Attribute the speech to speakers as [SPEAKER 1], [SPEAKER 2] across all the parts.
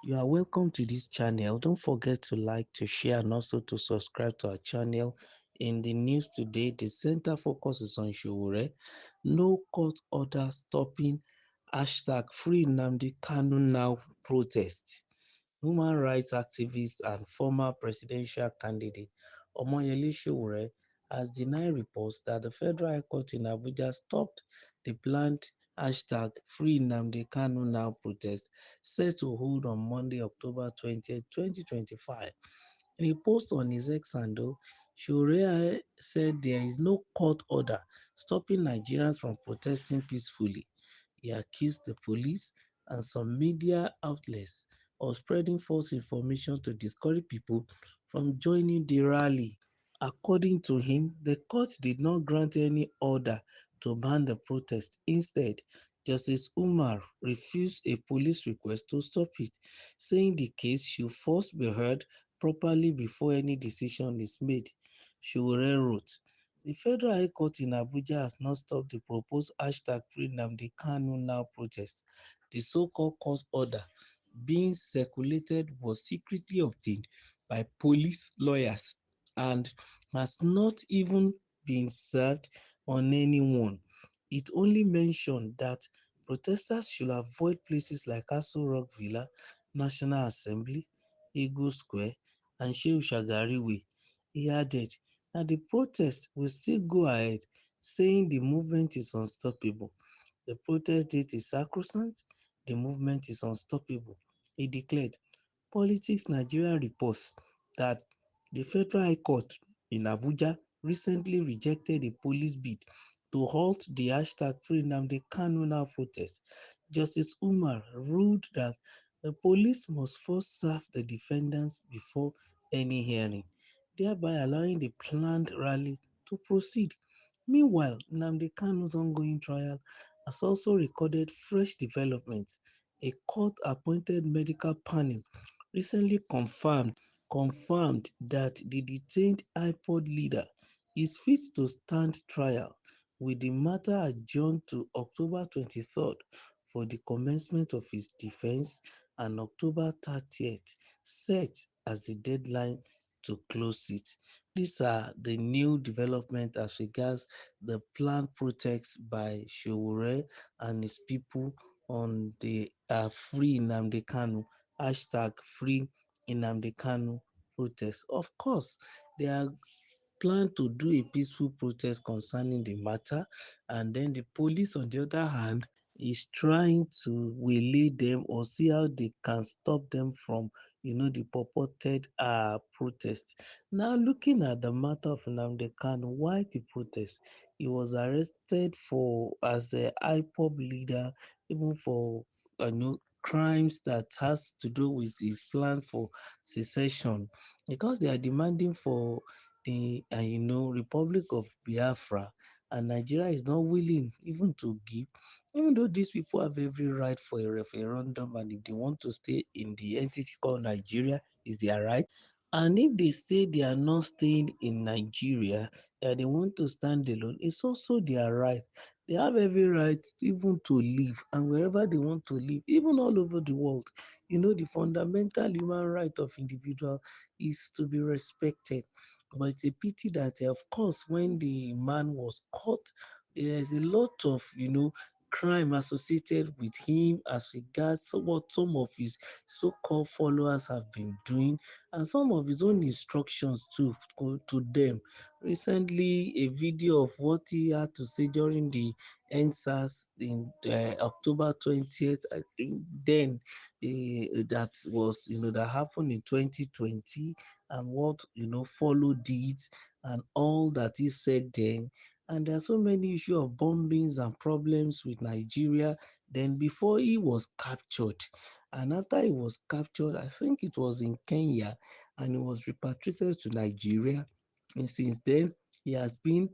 [SPEAKER 1] You are welcome to this channel. Don't forget to like, to share, and also to subscribe to our channel. In the news today, the center focuses on Sowore. No court order stopping #free Nnamdi Kanu now protest. Human rights activist and former presidential candidate Omoyele Sowore has denied reports that the Federal High Court in Abuja stopped the planned #free Nnamdi Kanu now protest set to hold on Monday, October 20th, 2025. In a post on his X handle, Sowore said there is no court order stopping Nigerians from protesting peacefully. He accused the police and some media outlets of spreading false information to discourage people from joining the rally. According to him, the court did not grant any order to ban the protest. Instead, Justice Umar refused a police request to stop it, saying the case should first be heard properly before any decision is made. Sowore wrote, "The Federal High Court in Abuja has not stopped the proposed #free Nnamdi Kanu now protest. The so-called court order being circulated was secretly obtained by police lawyers and has not even been served on anyone. It only mentioned that protesters should avoid places like Aso Rock Villa, National Assembly, Eagle Square, and Shehu Shagari Way." He added that the protest will still go ahead, saying the movement is unstoppable. "The protest date is sacrosanct, the movement is unstoppable," he declared. Politics Nigeria reports that the Federal High Court in Abuja recently rejected a police bid to halt the #free Nnamdi Kanu now protest. Justice Umar ruled that the police must first serve the defendants before any hearing, thereby allowing the planned rally to proceed. Meanwhile, Nnamdi Kanu's ongoing trial has also recorded fresh developments. A court-appointed medical panel recently confirmed that the detained IPOD leader is fit to stand trial, with the matter adjourned to October 23rd for the commencement of his defense and October 30th set as the deadline to close it. These are the new developments as regards the planned protest by Sowore and his people on the Free Nnamdi Kanu #free Nnamdi Kanu protest. Of course, they are plan to do a peaceful protest concerning the matter, and then the police on the other hand is trying to waylay them or see how they can stop them from the purported protest. Now, looking at the matter of Nnamdi Kanu, why the protest? He was arrested for as a IPOB leader, even for crimes that has to do with his plan for secession, because they are demanding for the Republic of Biafra, and Nigeria is not willing even to give, even though these people have every right for a referendum, and if they want to stay in the entity called Nigeria, is their right. And if they say they are not staying in Nigeria, that they want to stand alone, it's also their right. They have every right even to live, and wherever they want to live, even all over the world. The fundamental human right of individual is to be respected. But it's a pity that, of course, when the man was caught, there's a lot of, crime associated with him as regards what some of his so-called followers have been doing, and some of his own instructions to them. Recently, a video of what he had to say during the NSAS in October 20th, I think then that was, that happened in 2020, and what followed it, and all that he said then. And there are so many issues of bombings and problems with Nigeria then before he was captured. And after he was captured, I think it was in Kenya, and he was repatriated to Nigeria. And since then, he has been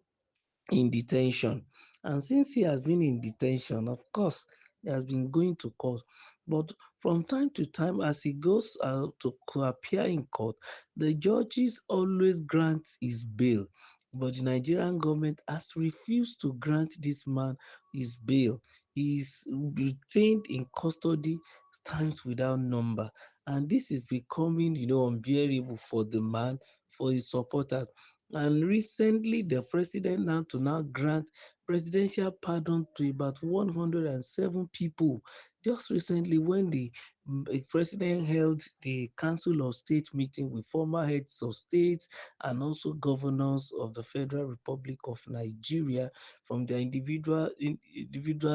[SPEAKER 1] in detention. And since he has been in detention, of course, he has been going to court. But from time to time, as he goes to appear in court, the judges always grant his bail. But the Nigerian government has refused to grant this man his bail. He is retained in custody times without number. and this is becoming, unbearable for the man, for his supporters. And recently, the president now grant presidential pardon to about 107 people. Just recently, when the president held the Council of State meeting with former heads of states and also governors of the Federal Republic of Nigeria from their individual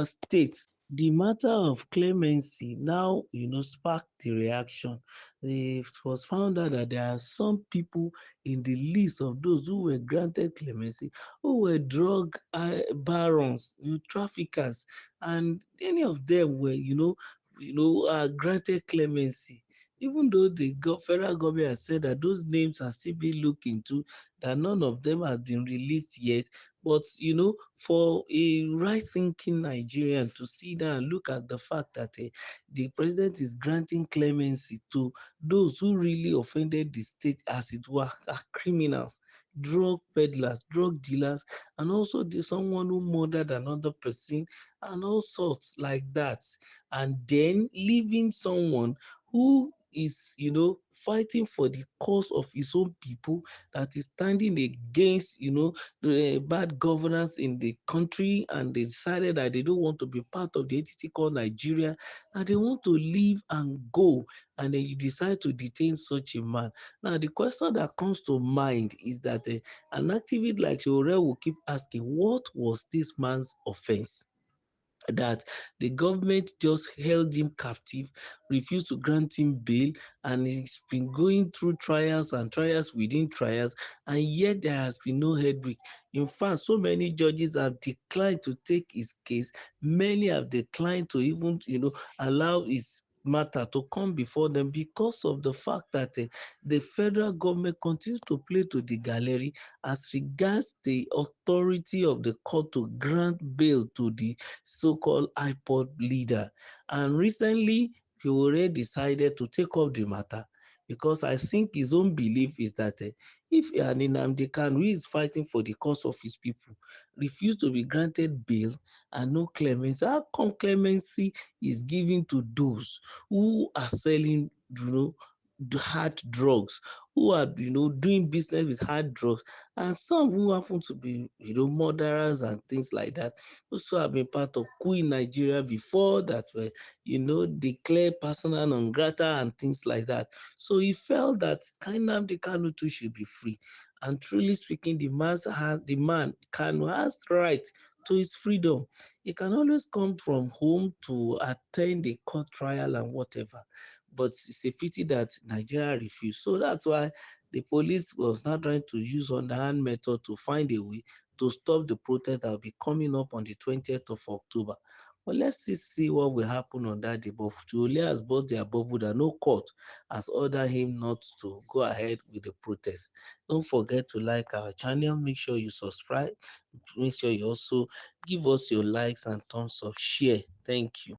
[SPEAKER 1] states. The matter of clemency now, sparked the reaction. It was found out that there are some people in the list of those who were granted clemency who were drug barons, traffickers, and any of them were, granted clemency. Even though the federal government has said that those names are still being looked into, that none of them have been released yet, but for a right-thinking Nigerian to sit down and look at the fact that the president is granting clemency to those who really offended the state, as it were, are criminals, drug peddlers, drug dealers, and also someone who murdered another person, and all sorts like that. And then leaving someone who is, fighting for the cause of his own people, that is standing against, the bad governance in the country, and they decided that they don't want to be part of the entity called Nigeria, and they want to leave and go, and then you decide to detain such a man. Now, the question that comes to mind is that an activist like Sowore will keep asking, what was this man's offense? That the government just held him captive, refused to grant him bail, and he's been going through trials and trials within trials, and yet there has been no headway. In fact, so many judges have declined to take his case. Many have declined to even, allow his matter to come before them, because of the fact that the federal government continues to play to the gallery as regards the authority of the court to grant bail to the so-called iPod leader. And recently, he already decided to take up the matter, because I think his own belief is that if an Nnamdi Kanu, who is fighting for the cause of his people, refuse to be granted bail and no clemency, how come clemency is given to those who are selling, hard drugs, who are, doing business with hard drugs, and some who happen to be, murderers and things like that, also have been part of coup in Nigeria before, that were, declared persona non grata and things like that. So he felt that Nnamdi Kanu too should be free. And truly speaking, the man Kanu has right to his freedom. He can always come from home to attend a court trial and whatever. But it's a pity that Nigeria refused. So that's why the police was now trying to use underhand method to find a way to stop the protest that will be coming up on the 20th of October. But let's still see what will happen on that day. But Tuole has burst their bubble that no court has ordered him not to go ahead with the protest. Don't forget to like our channel. Make sure you subscribe. Make sure you also give us your likes and thumbs up. Share. Thank you.